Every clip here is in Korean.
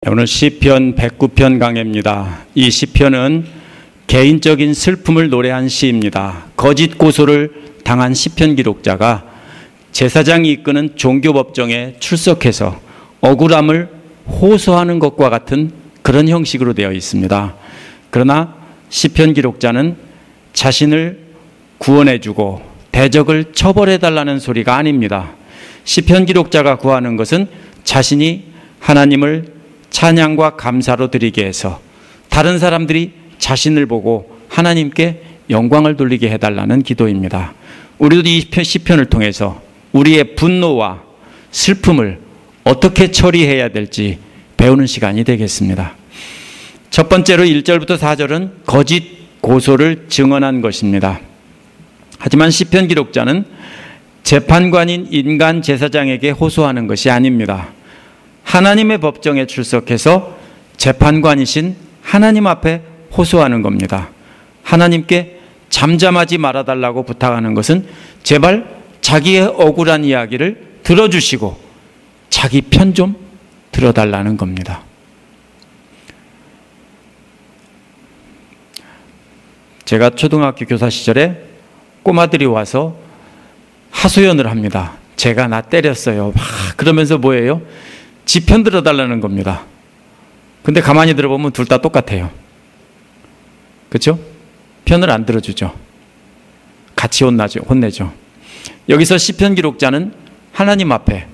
오늘 시편 109편 강해입니다. 이 시편은 개인적인 슬픔을 노래한 시입니다. 거짓 고소를 당한 시편 기록자가 제사장이 이끄는 종교법정에 출석해서 억울함을 호소하는 것과 같은 그런 형식으로 되어 있습니다. 그러나 시편 기록자는 자신을 구원해주고 대적을 처벌해달라는 소리가 아닙니다. 시편 기록자가 구하는 것은 자신이 하나님을 찬양과 감사로 드리게 해서 다른 사람들이 자신을 보고 하나님께 영광을 돌리게 해달라는 기도입니다. 우리도 이 시편을 통해서 우리의 분노와 슬픔을 어떻게 처리해야 될지 배우는 시간이 되겠습니다. 첫 번째로 1절부터 4절은 거짓 고소를 증언한 것입니다. 하지만 시편 기록자는 재판관인 인간 제사장에게 호소하는 것이 아닙니다. 하나님의 법정에 출석해서 재판관이신 하나님 앞에 호소하는 겁니다. 하나님께 잠잠하지 말아달라고 부탁하는 것은 제발 자기의 억울한 이야기를 들어주시고 자기 편 좀 들어달라는 겁니다. 제가 초등학교 교사 시절에 꼬마들이 와서 하소연을 합니다. 제가 나 때렸어요. 그러면서 뭐예요? 지 편 들어달라는 겁니다. 근데 가만히 들어보면 둘 다 똑같아요. 그렇죠? 편을 안 들어주죠. 같이 혼내죠. 여기서 시편 기록자는 하나님 앞에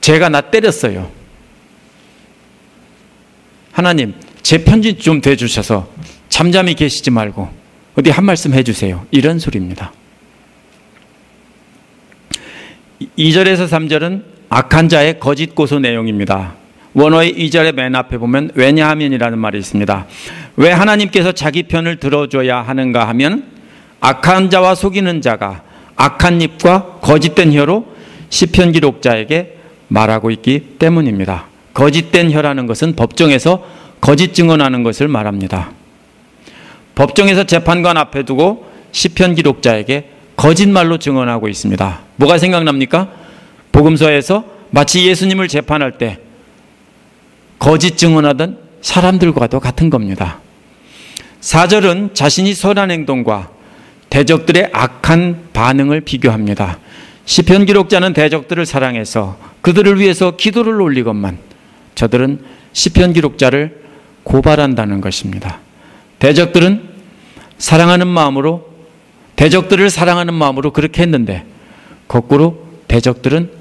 제가 나 때렸어요. 하나님, 제 편지 좀 대주셔서 잠잠히 계시지 말고 어디 한 말씀 해주세요. 이런 소리입니다. 2절에서 3절은 악한 자의 거짓 고소 내용입니다. 원어의 2절의 맨 앞에 보면 왜냐하면이라는 말이 있습니다. 왜 하나님께서 자기 편을 들어줘야 하는가 하면 악한 자와 속이는 자가 악한 입과 거짓된 혀로 시편 기록자에게 말하고 있기 때문입니다. 거짓된 혀라는 것은 법정에서 거짓 증언하는 것을 말합니다. 법정에서 재판관 앞에 두고 시편 기록자에게 거짓말로 증언하고 있습니다. 뭐가 생각납니까? 복음서에서 마치 예수님을 재판할 때 거짓 증언하던 사람들과도 같은 겁니다. 4절은 자신이 선한 행동과 대적들의 악한 반응을 비교합니다. 시편 기록자는 대적들을 사랑해서 그들을 위해서 기도를 올리건만 저들은 시편 기록자를 고발한다는 것입니다. 대적들을 사랑하는 마음으로 그렇게 했는데 거꾸로 대적들은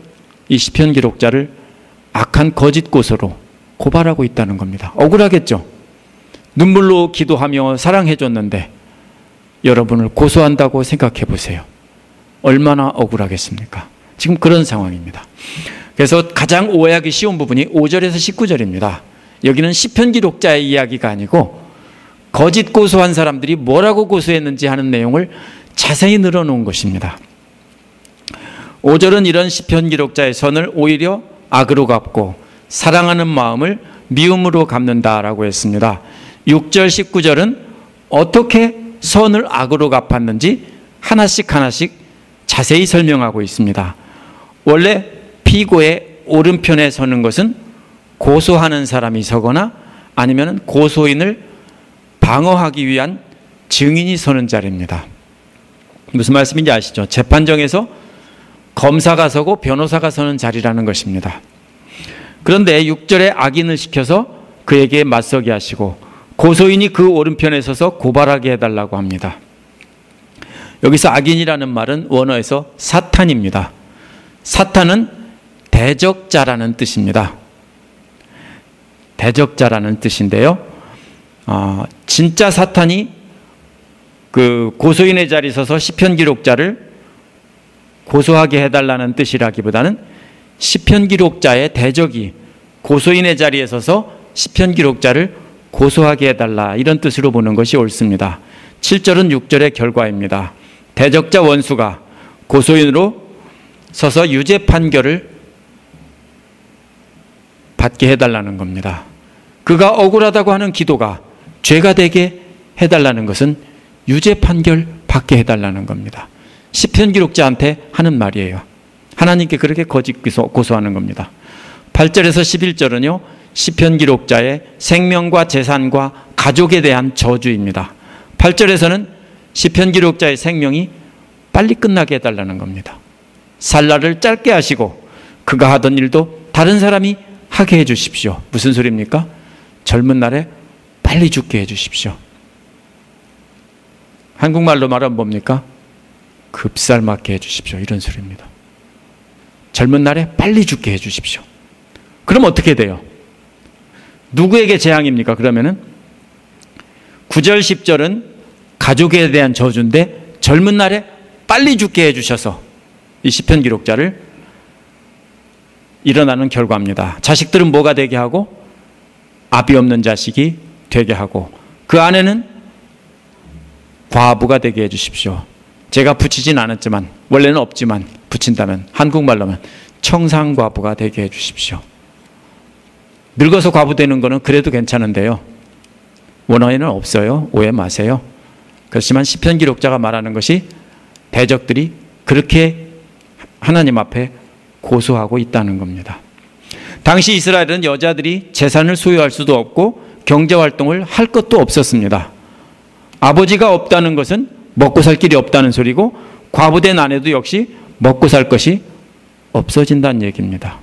이 시편 기록자를 악한 거짓 고소로 고발하고 있다는 겁니다. 억울하겠죠? 눈물로 기도하며 사랑해줬는데 여러분을 고소한다고 생각해 보세요. 얼마나 억울하겠습니까? 지금 그런 상황입니다. 그래서 가장 오해하기 쉬운 부분이 5절에서 19절입니다. 여기는 시편 기록자의 이야기가 아니고 거짓 고소한 사람들이 뭐라고 고소했는지 하는 내용을 자세히 늘어놓은 것입니다. 5절은 이런 시편 기록자의 선을 오히려 악으로 갚고 사랑하는 마음을 미움으로 갚는다라고 했습니다. 6절, 19절은 어떻게 선을 악으로 갚았는지 하나씩 자세히 설명하고 있습니다. 원래 피고의 오른편에 서는 것은 고소하는 사람이 서거나 아니면 고소인을 방어하기 위한 증인이 서는 자리입니다. 무슨 말씀인지 아시죠? 재판정에서 검사가 서고 변호사가 서는 자리라는 것입니다. 그런데 6절에 악인을 시켜서 그에게 맞서게 하시고 고소인이 그 오른편에 서서 고발하게 해달라고 합니다. 여기서 악인이라는 말은 원어에서 사탄입니다. 사탄은 대적자라는 뜻입니다. 대적자라는 뜻인데요. 진짜 사탄이 그 고소인의 자리에 서서 시편 기록자를 고소하게 해달라는 뜻이라기보다는 시편 기록자의 대적이 고소인의 자리에 서서 시편 기록자를 고소하게 해달라 이런 뜻으로 보는 것이 옳습니다. 7절은 6절의 결과입니다. 대적자 원수가 고소인으로 서서 유죄 판결을 받게 해달라는 겁니다. 그가 억울하다고 하는 기도가 죄가 되게 해달라는 것은 유죄 판결 받게 해달라는 겁니다. 시편 기록자한테 하는 말이에요. 하나님께 그렇게 거짓 고소하는 겁니다. 8절에서 11절은요 시편 기록자의 생명과 재산과 가족에 대한 저주입니다. 8절에서는 시편 기록자의 생명이 빨리 끝나게 해달라는 겁니다. 살 날을 짧게 하시고 그가 하던 일도 다른 사람이 하게 해주십시오. 무슨 소리입니까? 젊은 날에 빨리 죽게 해주십시오. 한국말로 말하면 뭡니까? 급살맞게 해주십시오. 이런 소리입니다. 젊은 날에 빨리 죽게 해주십시오. 그럼 어떻게 돼요? 누구에게 재앙입니까? 그러면은 9절 10절은 가족에 대한 저주인데 젊은 날에 빨리 죽게 해주셔서 이 시편 기록자를 일어나는 결과입니다. 자식들은 뭐가 되게 하고 아비 없는 자식이 되게 하고 그 아내는 과부가 되게 해주십시오. 제가 붙이진 않았지만 원래는 없지만 붙인다면 한국말로면 청산과부가 되게 해주십시오. 늙어서 과부 되는 거는 그래도 괜찮은데요. 원어에는 없어요. 오해 마세요. 그렇지만 시편 기록자가 말하는 것이 대적들이 그렇게 하나님 앞에 고소하고 있다는 겁니다. 당시 이스라엘은 여자들이 재산을 소유할 수도 없고 경제활동을 할 것도 없었습니다. 아버지가 없다는 것은 먹고 살 길이 없다는 소리고 과부된 아내도 역시 먹고 살 것이 없어진다는 얘기입니다.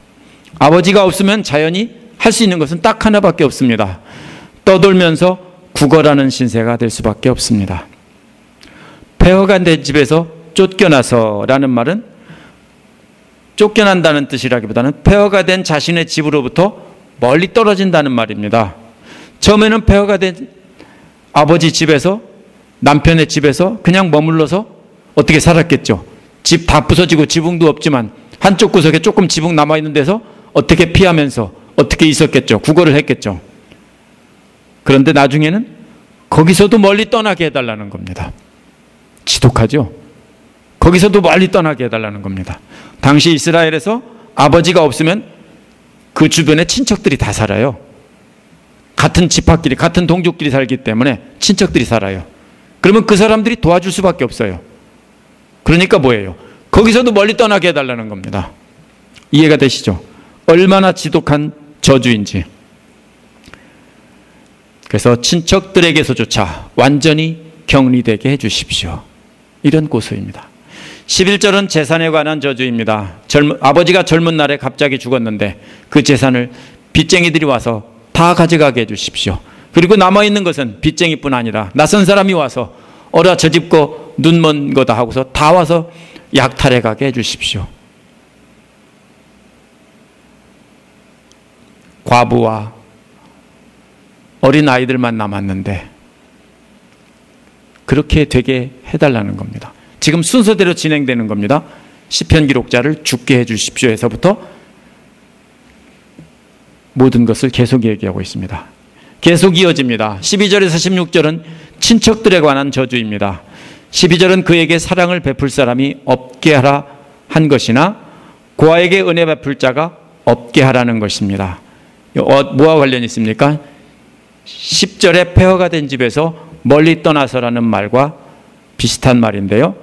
아버지가 없으면 자연히 할 수 있는 것은 딱 하나밖에 없습니다. 떠돌면서 구걸하는 신세가 될 수밖에 없습니다. 폐허가 된 집에서 쫓겨나서라는 말은 쫓겨난다는 뜻이라기보다는 폐허가 된 자신의 집으로부터 멀리 떨어진다는 말입니다. 처음에는 폐허가 된 아버지 집에서 남편의 집에서 그냥 머물러서 어떻게 살았겠죠. 집 다 부서지고 지붕도 없지만 한쪽 구석에 조금 지붕 남아있는 데서 어떻게 피하면서 어떻게 있었겠죠. 구걸을 했겠죠. 그런데 나중에는 거기서도 멀리 떠나게 해달라는 겁니다. 지독하죠. 거기서도 멀리 떠나게 해달라는 겁니다. 당시 이스라엘에서 아버지가 없으면 그 주변에 친척들이 다 살아요. 같은 집합끼리 같은 동족끼리 살기 때문에 친척들이 살아요. 그러면 그 사람들이 도와줄 수밖에 없어요. 그러니까 뭐예요? 거기서도 멀리 떠나게 해달라는 겁니다. 이해가 되시죠? 얼마나 지독한 저주인지. 그래서 친척들에게서조차 완전히 격리되게 해주십시오. 이런 고소입니다. 11절은 재산에 관한 저주입니다. 아버지가 젊은 날에 갑자기 죽었는데 그 재산을 빚쟁이들이 와서 다 가져가게 해주십시오. 그리고 남아있는 것은 빚쟁이뿐 아니라 낯선 사람이 와서 어라 저 집 거 눈 먼 거다 하고서 다 와서 약탈해 가게 해주십시오. 과부와 어린 아이들만 남았는데 그렇게 되게 해달라는 겁니다. 지금 순서대로 진행되는 겁니다. 시편 기록자를 죽게 해주십시오 에서부터 모든 것을 계속 얘기하고 있습니다. 계속 이어집니다. 12절에서 16절은 친척들에 관한 저주입니다. 12절은 그에게 사랑을 베풀 사람이 없게 하라 한 것이나 고아에게 은혜 베풀 자가 없게 하라는 것입니다. 뭐와 관련이 있습니까? 10절에 폐허가 된 집에서 멀리 떠나서라는 말과 비슷한 말인데요.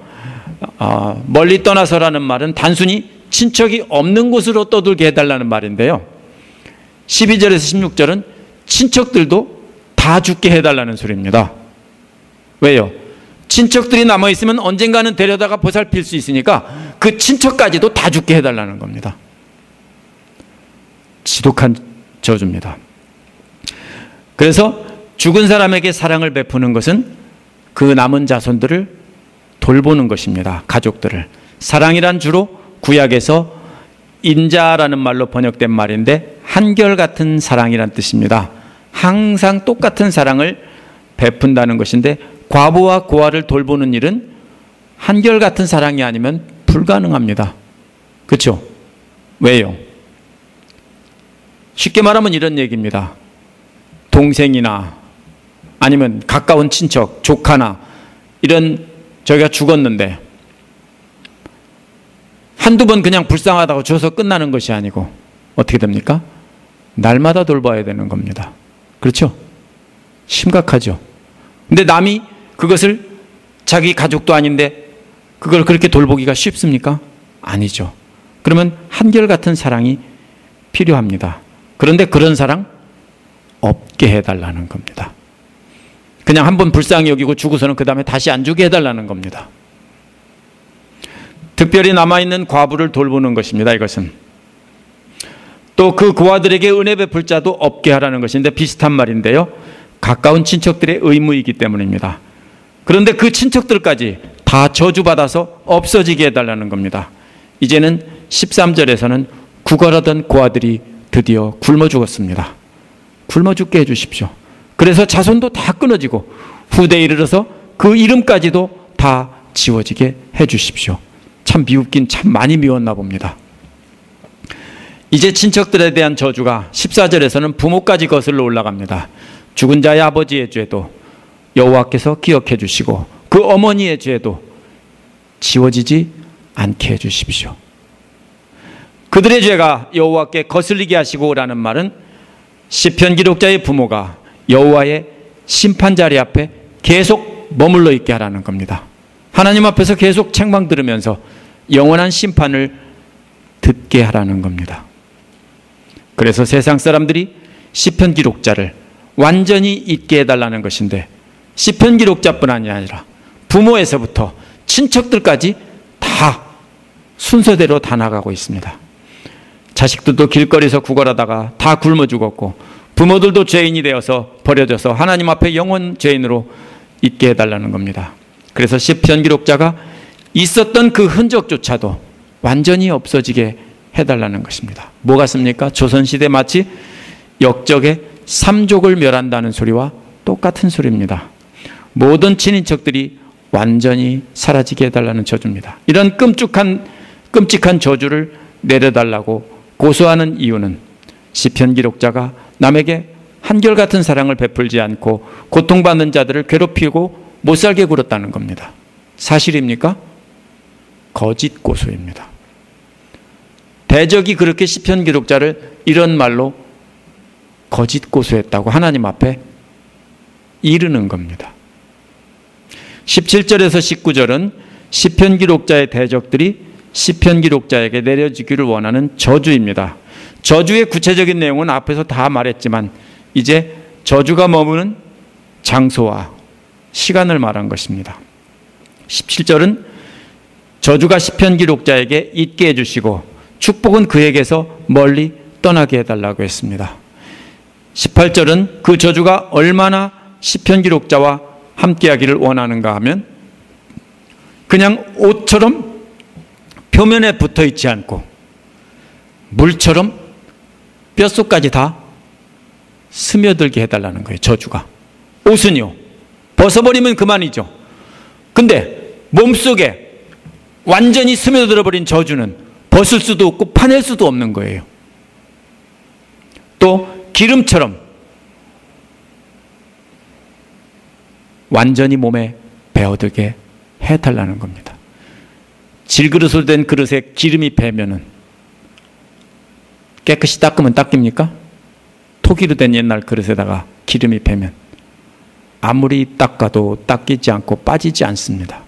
멀리 떠나서라는 말은 단순히 친척이 없는 곳으로 떠들게 해달라는 말인데요. 12절에서 16절은 친척들도 다 죽게 해달라는 소리입니다. 왜요? 친척들이 남아있으면 언젠가는 데려다가 보살필 수 있으니까 그 친척까지도 다 죽게 해달라는 겁니다. 지독한 저주입니다. 그래서 죽은 사람에게 사랑을 베푸는 것은 그 남은 자손들을 돌보는 것입니다. 가족들을. 사랑이란 주로 구약에서 인자라는 말로 번역된 말인데 한결같은 사랑이란 뜻입니다. 항상 똑같은 사랑을 베푼다는 것인데 과부와 고아를 돌보는 일은 한결같은 사랑이 아니면 불가능합니다. 그렇죠? 왜요? 쉽게 말하면 이런 얘기입니다. 동생이나 아니면 가까운 친척, 조카나 이런 저희가 죽었는데 한두 번 그냥 불쌍하다고 줘서 끝나는 것이 아니고 어떻게 됩니까? 날마다 돌봐야 되는 겁니다. 그렇죠? 심각하죠. 근데 남이 그것을 자기 가족도 아닌데 그걸 그렇게 돌보기가 쉽습니까? 아니죠. 그러면 한결같은 사랑이 필요합니다. 그런데 그런 사랑 없게 해달라는 겁니다. 그냥 한 번 불쌍히 여기고 주고서는 그 다음에 다시 안 주게 해달라는 겁니다. 특별히 남아있는 과부를 돌보는 것입니다. 이것은 또 그 고아들에게 은혜 베풀 자도 없게 하라는 것인데 비슷한 말인데요, 가까운 친척들의 의무이기 때문입니다. 그런데 그 친척들까지 다 저주받아서 없어지게 해달라는 겁니다. 이제는 13절에서는 구걸하던 고아들이 드디어 굶어 죽었습니다. 굶어 죽게 해주십시오. 그래서 자손도 다 끊어지고 후대에 이르러서 그 이름까지도 다 지워지게 해주십시오. 참 미웠긴 참 많이 미웠나 봅니다. 이제 친척들에 대한 저주가 14절에서는 부모까지 거슬러 올라갑니다. 죽은 자의 아버지의 죄도 여호와께서 기억해 주시고 그 어머니의 죄도 지워지지 않게 해주십시오. 그들의 죄가 여호와께 거슬리게 하시고라는 말은 시편 기록자의 부모가 여호와의 심판 자리 앞에 계속 머물러 있게 하라는 겁니다. 하나님 앞에서 계속 책망 들으면서 영원한 심판을 듣게 하라는 겁니다. 그래서 세상 사람들이 시편 기록자를 완전히 잊게 해달라는 것인데, 시편 기록자뿐 아니라 부모에서부터 친척들까지 다 순서대로 다 나가고 있습니다. 자식들도 길거리에서 구걸하다가 다 굶어 죽었고, 부모들도 죄인이 되어서 버려져서 하나님 앞에 영원 죄인으로 있게 해달라는 겁니다. 그래서 시편 기록자가 있었던 그 흔적조차도 완전히 없어지게 해달라는 것입니다. 뭐 같습니까? 조선시대 마치 역적의 삼족을 멸한다는 소리와 똑같은 소리입니다. 모든 친인척들이 완전히 사라지게 해달라는 저주입니다. 이런 끔찍한 저주를 내려달라고 고소하는 이유는 시편 기록자가 남에게 한결같은 사랑을 베풀지 않고 고통받는 자들을 괴롭히고 못살게 굴었다는 겁니다. 사실입니까? 거짓 고소입니다. 대적이 그렇게 시편 기록자를 이런 말로 거짓 고소했다고 하나님 앞에 이르는 겁니다. 17절에서 19절은 시편 기록자의 대적들이 시편 기록자에게 내려지기를 원하는 저주입니다. 저주의 구체적인 내용은 앞에서 다 말했지만 이제 저주가 머무는 장소와 시간을 말한 것입니다. 17절은 저주가 시편 기록자에게 잊게 해주시고 축복은 그에게서 멀리 떠나게 해달라고 했습니다. 18절은 그 저주가 얼마나 시편 기록자와 함께하기를 원하는가 하면 그냥 옷처럼 표면에 붙어 있지 않고 물처럼 뼛속까지 다 스며들게 해달라는 거예요. 저주가. 옷은요, 벗어버리면 그만이죠. 근데 몸속에 완전히 스며들어 버린 저주는 벗을 수도 없고 파낼 수도 없는 거예요. 또 기름처럼 완전히 몸에 배어들게 해달라는 겁니다. 질그릇으로 된 그릇에 기름이 배면은 깨끗이 닦으면 닦입니까? 토기로 된 옛날 그릇에다가 기름이 배면 아무리 닦아도 닦이지 않고 빠지지 않습니다.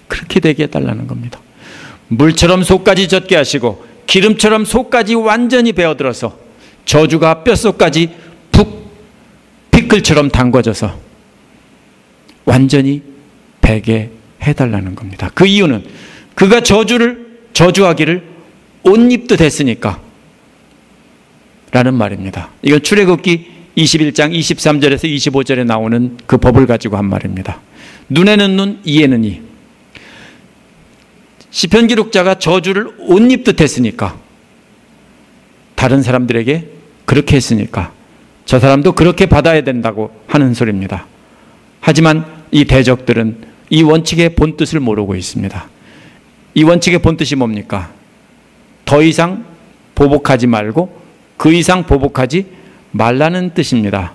그렇게 되게 해달라는 겁니다. 물처럼 속까지 젖게 하시고 기름처럼 속까지 완전히 배어들어서 저주가 뼛속까지 푹 피클처럼 담궈져서 완전히 배게 해달라는 겁니다. 그 이유는 그가 저주하기를 옷 입듯 했으니까 라는 말입니다. 이건 출애굽기 21장 23절에서 25절에 나오는 그 법을 가지고 한 말입니다. 눈에는 눈, 이에는 이. 시편 기록자가 저주를 옷 입듯 했으니까, 다른 사람들에게 그렇게 했으니까 저 사람도 그렇게 받아야 된다고 하는 소리입니다. 하지만 이 대적들은 이 원칙의 본뜻을 모르고 있습니다. 이 원칙의 본뜻이 뭡니까? 더 이상 보복하지 말고 그 이상 보복하지 말라는 뜻입니다.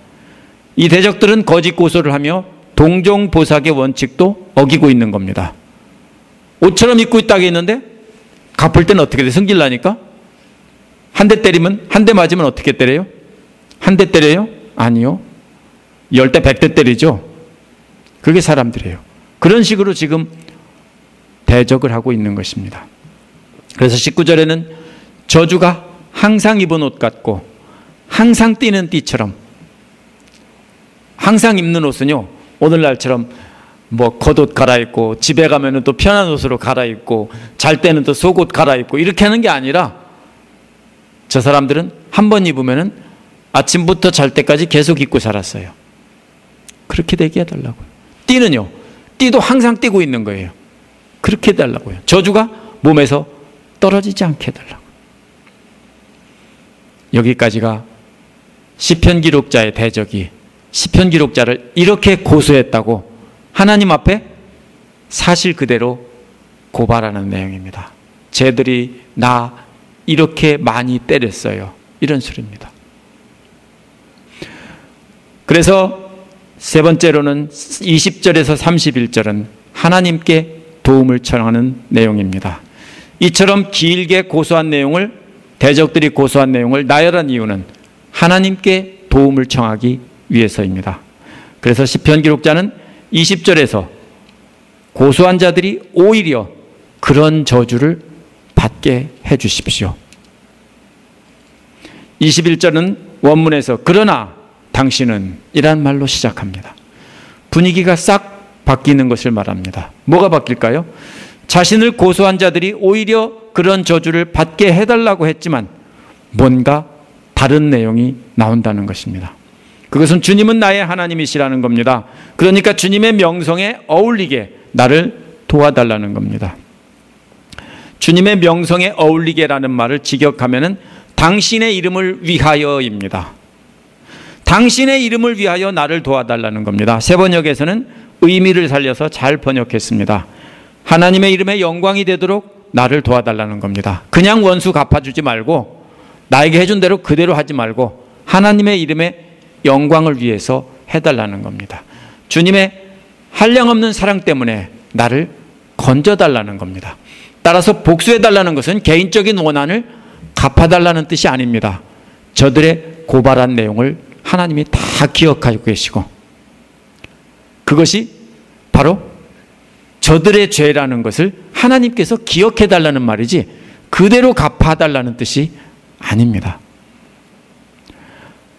이 대적들은 거짓 고소를 하며 동종보삭의 원칙도 어기고 있는 겁니다. 옷처럼 입고 있다고 했는데 갚을 때는 어떻게 돼? 승질나니까? 한 대 때리면, 한 대 맞으면 어떻게 때려요? 한 대 때려요? 아니요. 10대 100대 때리죠. 그게 사람들이에요. 그런 식으로 지금 대적을 하고 있는 것입니다. 그래서 19절에는 저주가 항상 입은 옷 같고 항상 띠는 띠처럼 항상 입는 옷은요, 오늘날처럼 뭐 겉옷 갈아입고 집에 가면은 또 편한 옷으로 갈아입고 잘 때는 또 속옷 갈아입고 이렇게 하는 게 아니라 저 사람들은 한 번 입으면은 아침부터 잘 때까지 계속 입고 살았어요. 그렇게 되게 해달라고요. 띠는요, 띠도 항상 띠고 있는 거예요. 그렇게 해달라고요. 저주가 몸에서 떨어지지 않게 해달라고요. 여기까지가 시편 기록자의 대적이 시편 기록자를 이렇게 고소했다고 하나님 앞에 사실 그대로 고발하는 내용입니다. 쟤들이 나 이렇게 많이 때렸어요. 이런 소리입니다. 그래서 세 번째로는 20절에서 31절은 하나님께 도움을 청하는 내용입니다. 이처럼 길게 고소한 내용을, 대적들이 고소한 내용을 나열한 이유는 하나님께 도움을 청하기 위해서입니다. 그래서 시편 기록자는 20절에서 고소한 자들이 오히려 그런 저주를 받게 해 주십시오. 21절은 원문에서 그러나 당신은 이란 말로 시작합니다. 분위기가 싹 바뀌는 것을 말합니다. 뭐가 바뀔까요? 자신을 고소한 자들이 오히려 그런 저주를 받게 해달라고 했지만 뭔가 다른 내용이 나온다는 것입니다. 그것은 주님은 나의 하나님이시라는 겁니다. 그러니까 주님의 명성에 어울리게 나를 도와달라는 겁니다. 주님의 명성에 어울리게라는 말을 직역하면은 당신의 이름을 위하여입니다. 당신의 이름을 위하여 나를 도와달라는 겁니다. 새 번역에서는 의미를 살려서 잘 번역했습니다. 하나님의 이름에 영광이 되도록 나를 도와달라는 겁니다. 그냥 원수 갚아주지 말고 나에게 해준 대로 그대로 하지 말고 하나님의 이름에 영광을 위해서 해달라는 겁니다. 주님의 한량없는 사랑 때문에 나를 건져달라는 겁니다. 따라서 복수해달라는 것은 개인적인 원한을 갚아달라는 뜻이 아닙니다. 저들의 고발한 내용을 하나님이 다 기억하고 계시고 그것이 바로 저들의 죄라는 것을 하나님께서 기억해달라는 말이지 그대로 갚아달라는 뜻이 아닙니다.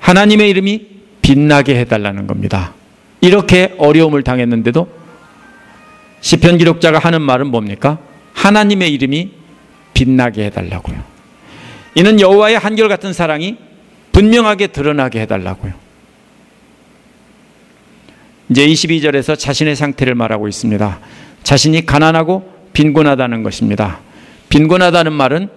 하나님의 이름이 빛나게 해달라는 겁니다. 이렇게 어려움을 당했는데도 시편 기록자가 하는 말은 뭡니까? 하나님의 이름이 빛나게 해달라고요. 이는 여호와의 한결같은 사랑이 분명하게 드러나게 해달라고요. 이제 22절에서 자신의 상태를 말하고 있습니다. 자신이 가난하고 빈곤하다는 것입니다. 빈곤하다는 말은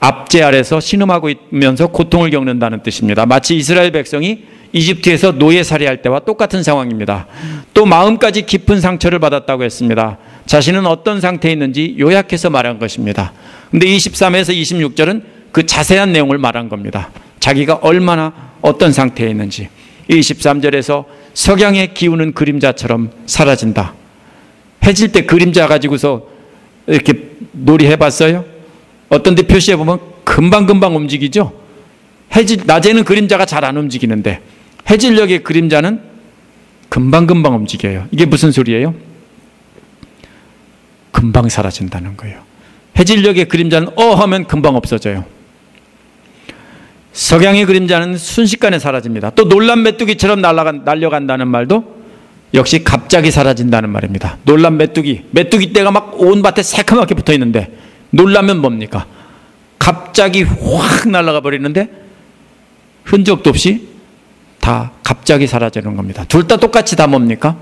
압제 아래서 신음하고 있으면서 고통을 겪는다는 뜻입니다. 마치 이스라엘 백성이 이집트에서 노예살이할 때와 똑같은 상황입니다. 또 마음까지 깊은 상처를 받았다고 했습니다. 자신은 어떤 상태에 있는지 요약해서 말한 것입니다. 근데 23에서 26절은 그 자세한 내용을 말한 겁니다. 자기가 얼마나 어떤 상태에 있는지. 23절에서 석양에 기우는 그림자처럼 사라진다. 해질 때 그림자 가지고서 이렇게 놀이 해봤어요? 어떤 데 표시해보면 금방금방 움직이죠? 낮에는 그림자가 잘 안 움직이는데 해질녘의 그림자는 금방금방 움직여요. 이게 무슨 소리예요? 금방 사라진다는 거예요. 해질녘의 그림자는 하면 금방 없어져요. 석양의 그림자는 순식간에 사라집니다. 또 놀란 메뚜기처럼 날려간다는 말도 역시 갑자기 사라진다는 말입니다. 놀란 메뚜기 떼가 막 온 밭에 새카맣게 붙어 있는데 놀라면 뭡니까? 갑자기 확 날아가 버리는데 흔적도 없이 다 갑자기 사라지는 겁니다. 둘 다 똑같이 다 뭡니까?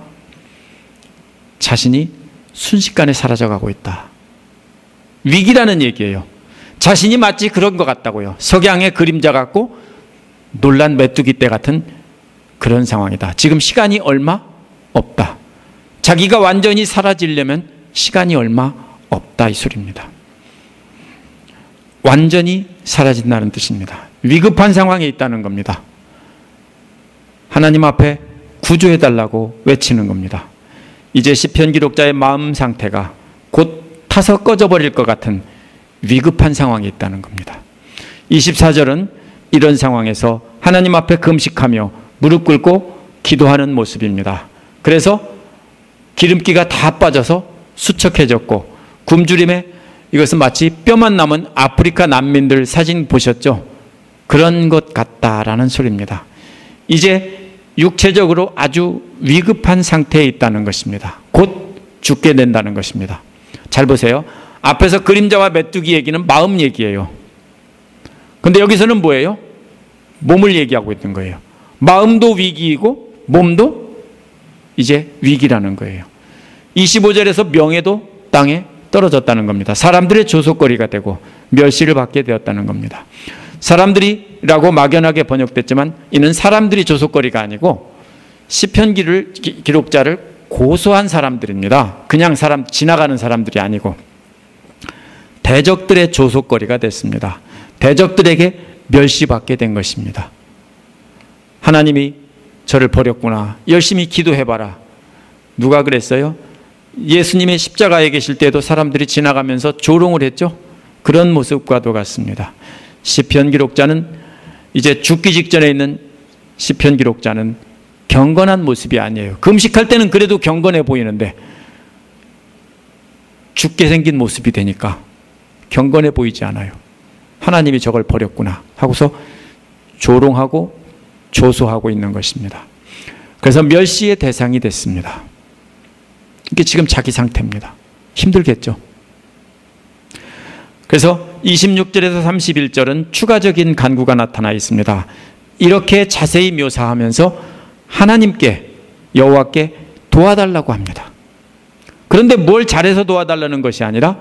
자신이 순식간에 사라져가고 있다. 위기라는 얘기예요. 자신이 마치 그런 것 같다고요. 석양의 그림자 같고 놀란 메뚜기 떼 같은 그런 상황이다. 지금 시간이 얼마 없다. 자기가 완전히 사라지려면 시간이 얼마 없다 이 소리입니다. 완전히 사라진다는 뜻입니다. 위급한 상황에 있다는 겁니다. 하나님 앞에 구조해달라고 외치는 겁니다. 이제 시편 기록자의 마음 상태가 곧 타서 꺼져버릴 것 같은 위급한 상황에 있다는 겁니다. 24절은 이런 상황에서 하나님 앞에 금식하며 무릎 꿇고 기도하는 모습입니다. 그래서 기름기가 다 빠져서 수척해졌고 굶주림에 이것은 마치 뼈만 남은 아프리카 난민들 사진 보셨죠? 그런 것 같다라는 소리입니다. 이제 육체적으로 아주 위급한 상태에 있다는 것입니다. 곧 죽게 된다는 것입니다. 잘 보세요. 앞에서 그림자와 메뚜기 얘기는 마음 얘기예요. 근데 여기서는 뭐예요? 몸을 얘기하고 있는 거예요. 마음도 위기이고 몸도 이제 위기라는 거예요. 25절에서 명예도 땅에 떨어졌다는 겁니다. 사람들의 조속거리가 되고 멸시를 받게 되었다는 겁니다. 사람들이라고 막연하게 번역됐지만 이는 사람들이 조속거리가 아니고 시편 기록자를 고소한 사람들입니다. 그냥 지나가는 사람들이 아니고 대적들의 조속거리가 됐습니다. 대적들에게 멸시받게 된 것입니다. 하나님이 저를 버렸구나. 열심히 기도해봐라. 누가 그랬어요? 예수님의 십자가에 계실 때도 사람들이 지나가면서 조롱을 했죠. 그런 모습과도 같습니다. 시편 기록자는 이제 죽기 직전에 있는 시편 기록자는 경건한 모습이 아니에요. 금식할 때는 그래도 경건해 보이는데 죽게 생긴 모습이 되니까 경건해 보이지 않아요. 하나님이 저걸 버렸구나 하고서 조롱하고 조소하고 있는 것입니다. 그래서 멸시의 대상이 됐습니다. 이게 지금 자기 상태입니다. 힘들겠죠. 그래서 26절에서 31절은 추가적인 간구가 나타나 있습니다. 이렇게 자세히 묘사하면서 하나님께 여호와께 도와달라고 합니다. 그런데 뭘 잘해서 도와달라는 것이 아니라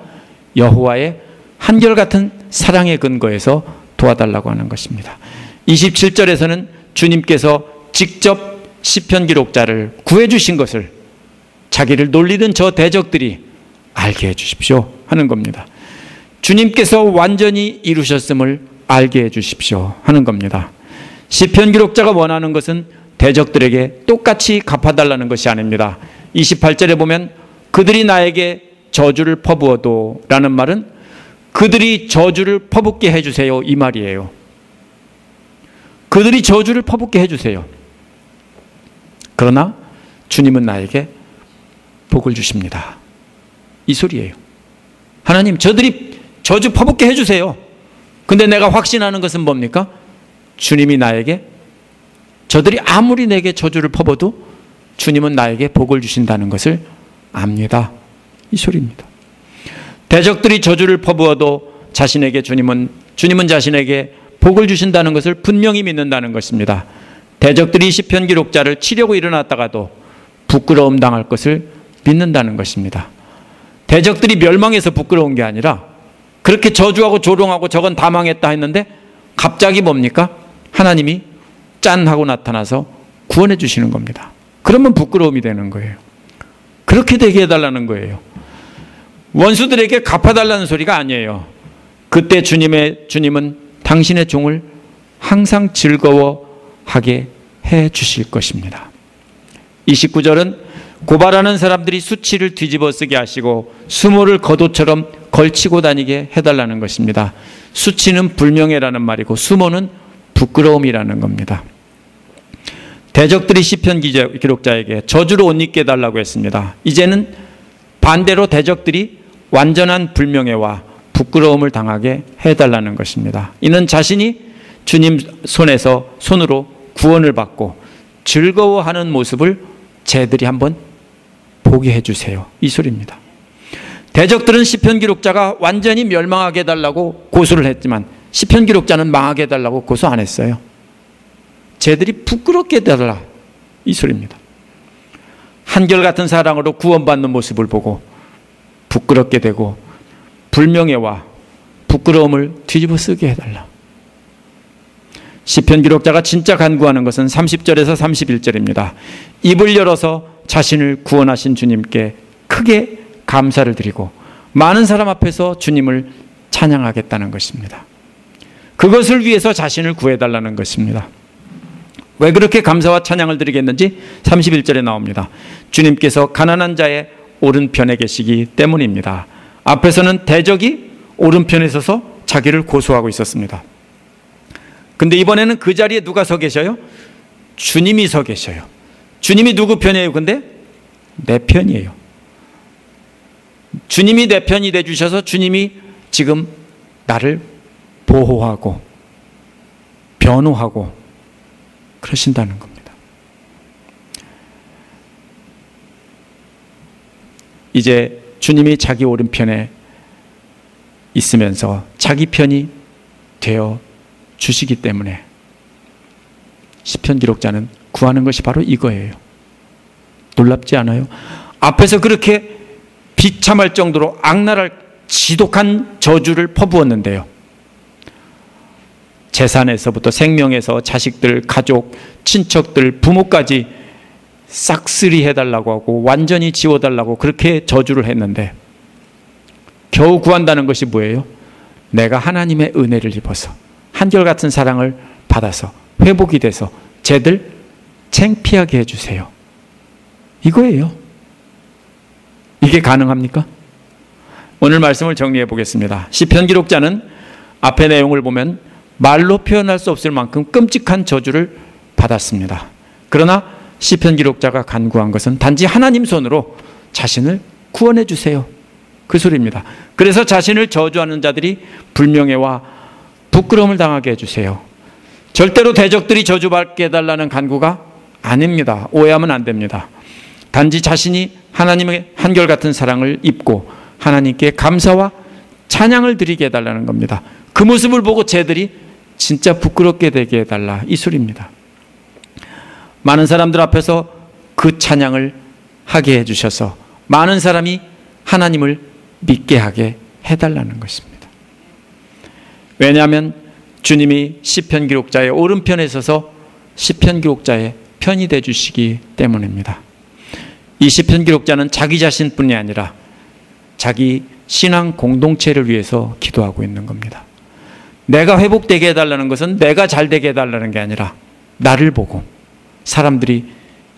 여호와의 한결같은 사랑의 근거에서 도와달라고 하는 것입니다. 27절에서는 주님께서 직접 시편 기록자를 구해주신 것을 자기를 놀리던 저 대적들이 알게 해주십시오 하는 겁니다. 주님께서 완전히 이루셨음을 알게 해주십시오 하는 겁니다. 시편 기록자가 원하는 것은 대적들에게 똑같이 갚아달라는 것이 아닙니다. 28절에 보면 그들이 나에게 저주를 퍼부어도 라는 말은 그들이 저주를 퍼붓게 해주세요 이 말이에요. 그들이 저주를 퍼붓게 해주세요. 그러나 주님은 나에게 복을 주십니다. 이 소리예요. 하나님 저들이 저주 퍼붓게 해주세요. 근데 내가 확신하는 것은 뭡니까? 주님이 나에게 저들이 아무리 내게 저주를 퍼부어도 주님은 나에게 복을 주신다는 것을 압니다. 이 소리입니다. 대적들이 저주를 퍼부어도 주님은 자신에게 복을 주신다는 것을 분명히 믿는다는 것입니다. 대적들이 시편 기록자를 치려고 일어났다가도 부끄러움 당할 것을 믿는다는 것입니다. 대적들이 멸망해서 부끄러운 게 아니라 그렇게 저주하고 조롱하고 저건 다 망했다 했는데 갑자기 뭡니까? 하나님이 짠 하고 나타나서 구원해 주시는 겁니다. 그러면 부끄러움이 되는 거예요. 그렇게 되게 해달라는 거예요. 원수들에게 갚아달라는 소리가 아니에요. 그때 주님은 당신의 종을 항상 즐거워하게 해 주실 것입니다. 29절은 고발하는 사람들이 수치를 뒤집어 쓰게 하시고 수모를 겉옷처럼 걸치고 다니게 해달라는 것입니다. 수치는 불명예라는 말이고 수모는 부끄러움이라는 겁니다. 대적들이 시편 기록자에게 저주로 옷 입게 해달라고 했습니다. 이제는 반대로 대적들이 완전한 불명예와 부끄러움을 당하게 해달라는 것입니다. 이는 자신이 주님 손으로 구원을 받고 즐거워하는 모습을 쟤들이 한번 보게 해주세요. 이 소리입니다. 대적들은 시편 기록자가 완전히 멸망하게 해달라고 고소를 했지만 시편 기록자는 망하게 해달라고 고소 안 했어요. 쟤들이 부끄럽게 해달라. 이 소리입니다. 한결같은 사랑으로 구원받는 모습을 보고 부끄럽게 되고 불명예와 부끄러움을 뒤집어 쓰게 해달라. 시편 기록자가 진짜 간구하는 것은 30절에서 31절입니다. 입을 열어서 자신을 구원하신 주님께 크게 감사를 드리고 많은 사람 앞에서 주님을 찬양하겠다는 것입니다. 그것을 위해서 자신을 구해달라는 것입니다. 왜 그렇게 감사와 찬양을 드리겠는지 31절에 나옵니다. 주님께서 가난한 자의 오른편에 계시기 때문입니다. 앞에서는 대적이 오른편에 서서 자기를 고소하고 있었습니다. 근데 이번에는 그 자리에 누가 서 계셔요? 주님이 서 계셔요. 주님이 누구 편이에요? 근데 내 편이에요. 주님이 내 편이 되주셔서 주님이 지금 나를 보호하고 변호하고 그러신다는 겁니다. 이제 주님이 자기 오른편에 있으면서 자기 편이 되어 주시기 때문에 시편 기록자는 구하는 것이 바로 이거예요. 놀랍지 않아요? 앞에서 그렇게 비참할 정도로 악랄할 지독한 저주를 퍼부었는데요. 재산에서부터 생명에서 자식들, 가족, 친척들, 부모까지 싹쓸이 해달라고 하고 완전히 지워달라고 그렇게 저주를 했는데 겨우 구한다는 것이 뭐예요? 내가 하나님의 은혜를 입어서 한결같은 사랑을 받아서 회복이 돼서 쟤들 창피하게 해주세요. 이거예요. 이게 가능합니까? 오늘 말씀을 정리해 보겠습니다. 시편 기록자는 앞의 내용을 보면 말로 표현할 수 없을 만큼 끔찍한 저주를 받았습니다. 그러나 시편 기록자가 간구한 것은 단지 하나님 손으로 자신을 구원해 주세요. 그 소리입니다. 그래서 자신을 저주하는 자들이 불명예와 부끄러움을 당하게 해주세요. 절대로 대적들이 저주받게 해달라는 간구가 아닙니다. 오해하면 안 됩니다. 단지 자신이 하나님의 한결같은 사랑을 입고 하나님께 감사와 찬양을 드리게 해달라는 겁니다. 그 모습을 보고 쟤들이 진짜 부끄럽게 되게 해달라, 이 소리입니다. 많은 사람들 앞에서 그 찬양을 하게 해주셔서 많은 사람이 하나님을 믿게 하게 해달라는 것입니다. 왜냐하면 주님이 시편 기록자의 오른편에 서서 시편 기록자의 편이 돼 주시기 때문입니다. 이 시편 기록자는 자기 자신뿐이 아니라 자기 신앙 공동체를 위해서 기도하고 있는 겁니다. 내가 회복되게 해달라는 것은 내가 잘되게 해달라는 게 아니라 나를 보고 사람들이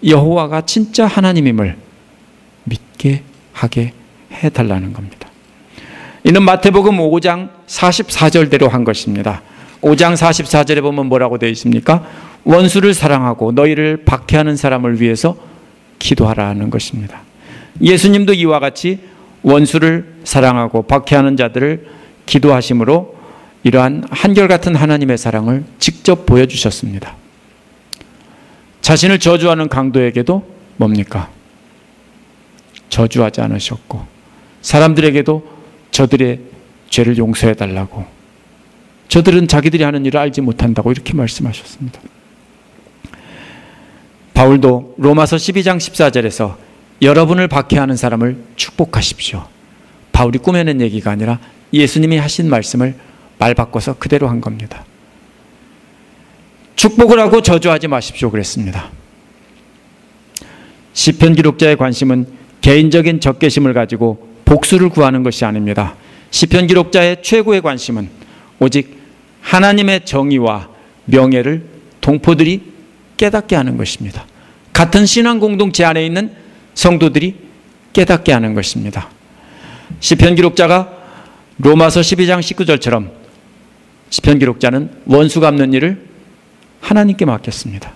여호와가 진짜 하나님임을 믿게 하게 해달라는 겁니다. 이는 마태복음 5장 44절대로 한 것입니다. 5장 44절에 보면 뭐라고 되어 있습니까? 원수를 사랑하고 너희를 박해하는 사람을 위해서 기도하라는 것입니다. 예수님도 이와 같이 원수를 사랑하고 박해하는 자들을 기도하심으로 이러한 한결같은 하나님의 사랑을 직접 보여주셨습니다. 자신을 저주하는 강도에게도 뭡니까? 저주하지 않으셨고 사람들에게도 저들의 죄를 용서해달라고, 저들은 자기들이 하는 일을 알지 못한다고 이렇게 말씀하셨습니다. 바울도 로마서 12장 14절에서 여러분을 박해하는 사람을 축복하십시오. 바울이 꾸며낸 얘기가 아니라 예수님이 하신 말씀을 말 바꿔서 그대로 한 겁니다. 축복을 하고 저주하지 마십시오 그랬습니다. 시편 기록자의 관심은 개인적인 적개심을 가지고 복수를 구하는 것이 아닙니다. 시편 기록자의 최고의 관심은 오직 하나님의 정의와 명예를 동포들이 깨닫게 하는 것입니다. 같은 신앙 공동체 안에 있는 성도들이 깨닫게 하는 것입니다. 시편 기록자가 로마서 12장 19절처럼 시편 기록자는 원수 갚는 일을 하나님께 맡겼습니다.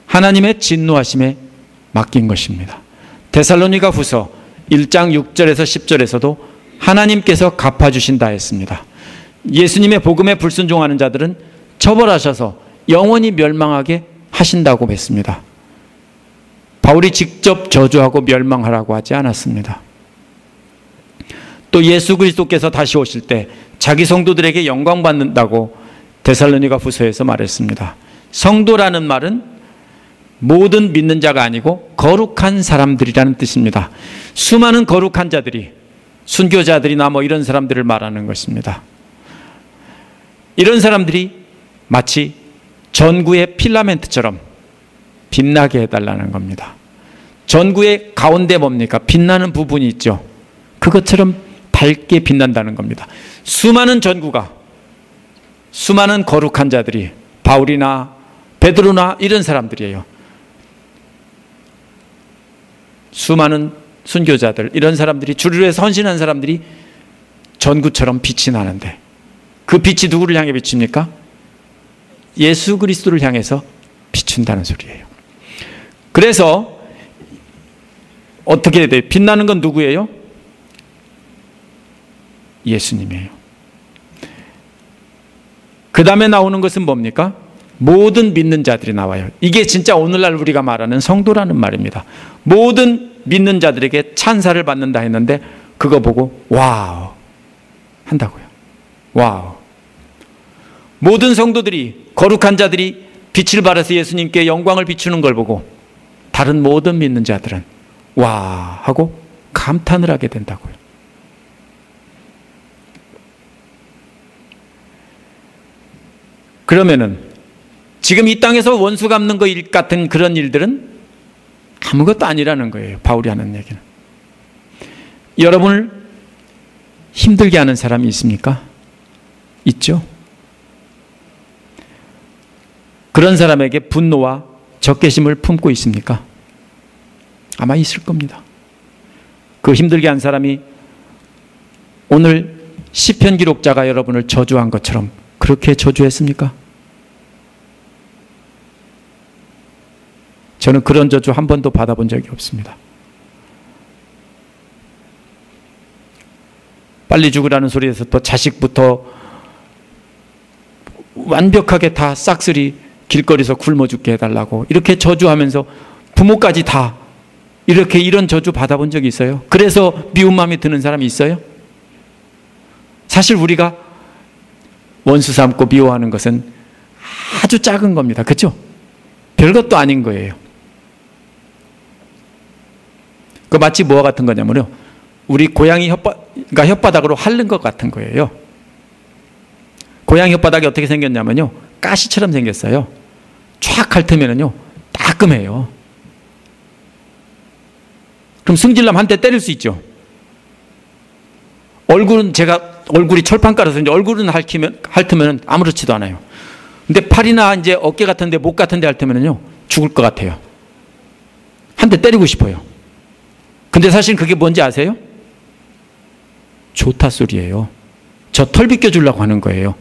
하나님의 진노하심에 맡긴 것입니다. 데살로니가 후서 1장 6절에서 10절에서도 하나님께서 갚아주신다 했습니다. 예수님의 복음에 불순종하는 자들은 처벌하셔서 영원히 멸망하게 하신다고 했습니다. 바울이 직접 저주하고 멸망하라고 하지 않았습니다. 또 예수 그리스도께서 다시 오실 때 자기 성도들에게 영광 받는다고 데살로니가 후서에서 말했습니다. 성도라는 말은 모든 믿는 자가 아니고 거룩한 사람들이라는 뜻입니다. 수많은 거룩한 자들이, 순교자들이나 뭐 이런 사람들을 말하는 것입니다. 이런 사람들이 마치 전구의 필라멘트처럼 빛나게 해달라는 겁니다. 전구의 가운데 뭡니까? 빛나는 부분이 있죠. 그것처럼 밝게 빛난다는 겁니다. 수많은 전구가, 수많은 거룩한 자들이, 바울이나 베드로나 이런 사람들이에요. 수많은 순교자들, 이런 사람들이, 주를 위해서 헌신한 사람들이 전구처럼 빛이 나는데 그 빛이 누구를 향해 비춥니까? 예수 그리스도를 향해서 비춘다는 소리예요. 그래서 어떻게 돼요? 빛나는 건 누구예요? 예수님이에요. 그 다음에 나오는 것은 뭡니까? 모든 믿는 자들이 나와요. 이게 진짜 오늘날 우리가 말하는 성도라는 말입니다. 모든 믿는 자들에게 찬사를 받는다 했는데 그거 보고 와우 한다고요. 와우. 모든 성도들이, 거룩한 자들이 빛을 발해서 예수님께 영광을 비추는 걸 보고 다른 모든 믿는 자들은 와 하고 감탄을 하게 된다고요. 그러면은 지금 이 땅에서 원수 갚는 것 같은 그런 일들은 아무것도 아니라는 거예요. 바울이 하는 얘기는. 여러분을 힘들게 하는 사람이 있습니까? 있죠. 그런 사람에게 분노와 적개심을 품고 있습니까? 아마 있을 겁니다. 그 힘들게 한 사람이 오늘 시편 기록자가 여러분을 저주한 것처럼 그렇게 저주했습니까? 저는 그런 저주 한 번도 받아본 적이 없습니다. 빨리 죽으라는 소리에서부터 자식부터 완벽하게 다 싹쓸이 길거리에서 굶어 죽게 해달라고 이렇게 저주하면서 부모까지 다 이렇게 이런 저주 받아본 적이 있어요? 그래서 미운 마음이 드는 사람이 있어요? 사실 우리가 원수 삼고 미워하는 것은 아주 작은 겁니다. 그렇죠? 별것도 아닌 거예요. 그 마치 뭐와 같은 거냐면요, 우리 고양이 혓바닥으로 핥는 것 같은 거예요. 고양이 혓바닥이 어떻게 생겼냐면요, 가시처럼 생겼어요. 촥 핥으면요 따끔해요. 그럼 승질나면 한 대 때릴 수 있죠. 얼굴은 제가 얼굴이 철판가라서 이제 얼굴은 핥으면 아무렇지도 않아요. 근데 팔이나 이제 어깨 같은데 목 같은데 핥으면요 죽을 것 같아요. 한 대 때리고 싶어요. 근데 사실 그게 뭔지 아세요? 좋다 소리예요. 저 털 빗겨주려고 하는 거예요.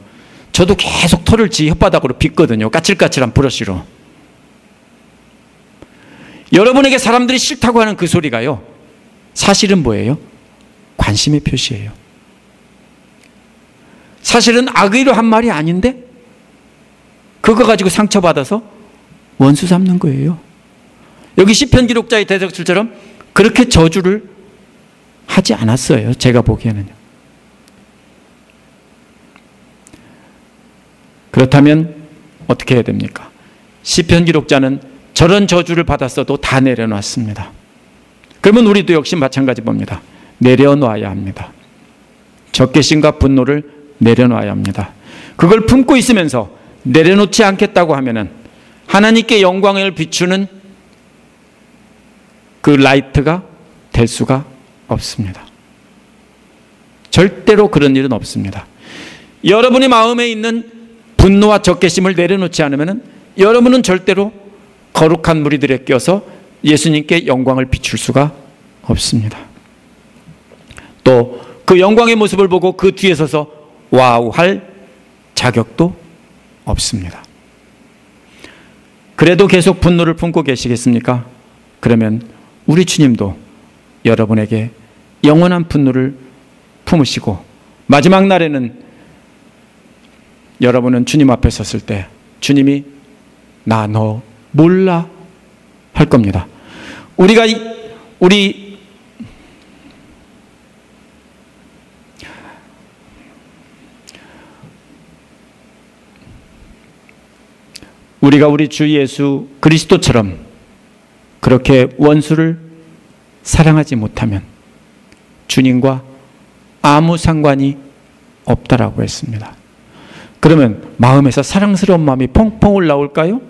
저도 계속 털을 지 혓바닥으로 빗거든요. 까칠까칠한 브러쉬로. 여러분에게 사람들이 싫다고 하는 그 소리가요, 사실은 뭐예요? 관심의 표시예요. 사실은 악의로 한 말이 아닌데 그거 가지고 상처받아서 원수 삼는 거예요. 여기 시편 기록자의 대적술처럼 그렇게 저주를 하지 않았어요. 제가 보기에는요. 그렇다면 어떻게 해야 됩니까? 시편 기록자는 저런 저주를 받았어도 다 내려놨습니다. 그러면 우리도 역시 마찬가지 봅니다. 내려놔야 합니다. 적개심과 분노를 내려놔야 합니다. 그걸 품고 있으면서 내려놓지 않겠다고 하면은 하나님께 영광을 비추는 그 라이트가 될 수가 없습니다. 절대로 그런 일은 없습니다. 여러분의 마음에 있는 분노와 적개심을 내려놓지 않으면 여러분은 절대로 거룩한 무리들에 껴서 예수님께 영광을 비출 수가 없습니다. 또 그 영광의 모습을 보고 그 뒤에 서서 와우 할 자격도 없습니다. 그래도 계속 분노를 품고 계시겠습니까? 그러면 우리 주님도 여러분에게 영원한 분노를 품으시고 마지막 날에는 여러분은 주님 앞에 섰을 때 주님이 나 너 몰라 할 겁니다. 우리가 우리 주 예수 그리스도처럼 그렇게 원수를 사랑하지 못하면 주님과 아무 상관이 없다라고 했습니다. 그러면 마음에서 사랑스러운 마음이 펑펑 올라올까요?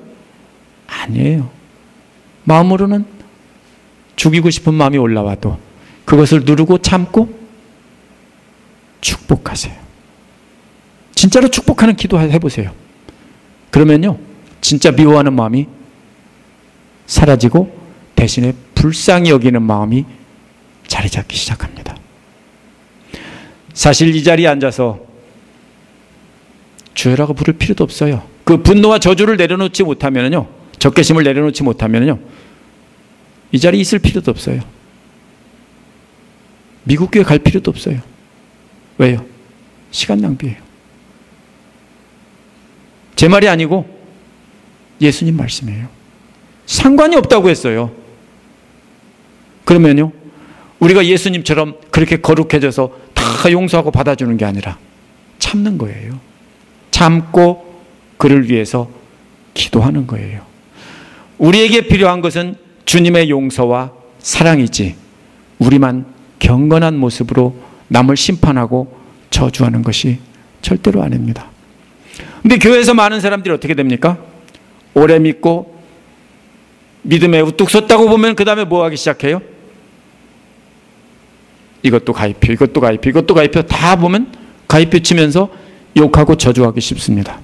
아니에요. 마음으로는 죽이고 싶은 마음이 올라와도 그것을 누르고 참고 축복하세요. 진짜로 축복하는 기도 해보세요. 그러면요 진짜 미워하는 마음이 사라지고 대신에 불쌍히 여기는 마음이 자리 잡기 시작합니다. 사실 이 자리에 앉아서 주여라고 부를 필요도 없어요. 그 분노와 저주를 내려놓지 못하면요, 적개심을 내려놓지 못하면요, 이 자리에 있을 필요도 없어요. 미국 교회 갈 필요도 없어요. 왜요? 시간 낭비예요. 제 말이 아니고 예수님 말씀이에요. 상관이 없다고 했어요. 그러면요, 우리가 예수님처럼 그렇게 거룩해져서 다 용서하고 받아주는 게 아니라 참는 거예요. 참고 그를 위해서 기도하는 거예요. 우리에게 필요한 것은 주님의 용서와 사랑이지, 우리만 경건한 모습으로 남을 심판하고 저주하는 것이 절대로 아닙니다. 근데 교회에서 많은 사람들이 어떻게 됩니까? 오래 믿고 믿음에 우뚝 섰다고 보면 그 다음에 뭐 하기 시작해요? 이것도 가입표, 이것도 가입표, 이것도 가입표 다 보면 가입표 치면서 욕하고 저주하기 쉽습니다.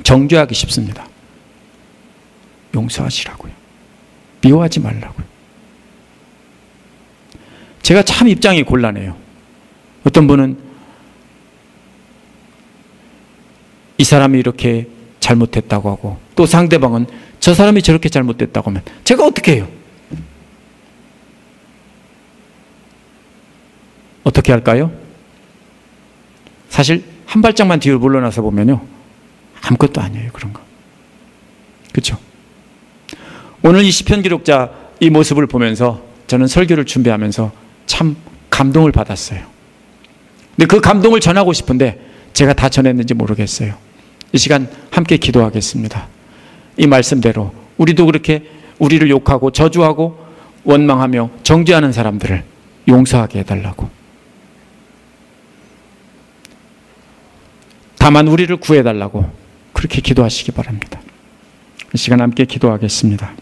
정죄하기 쉽습니다. 용서하시라고요. 미워하지 말라고요. 제가 참 입장이 곤란해요. 어떤 분은 이 사람이 이렇게 잘못했다고 하고, 또 상대방은 저 사람이 저렇게 잘못됐다고 하면 제가 어떻게 해요? 어떻게 할까요? 사실 한 발짝만 뒤로 물러나서 보면요, 아무것도 아니에요. 그런 거. 그렇죠? 오늘 이 시편 기록자 이 모습을 보면서 저는 설교를 준비하면서 참 감동을 받았어요. 근데 그 감동을 전하고 싶은데 제가 다 전했는지 모르겠어요. 이 시간 함께 기도하겠습니다. 이 말씀대로 우리도 그렇게 우리를 욕하고 저주하고 원망하며 정죄하는 사람들을 용서하게 해달라고, 다만 우리를 구해달라고 그렇게 기도하시기 바랍니다. 이 시간 함께 기도하겠습니다.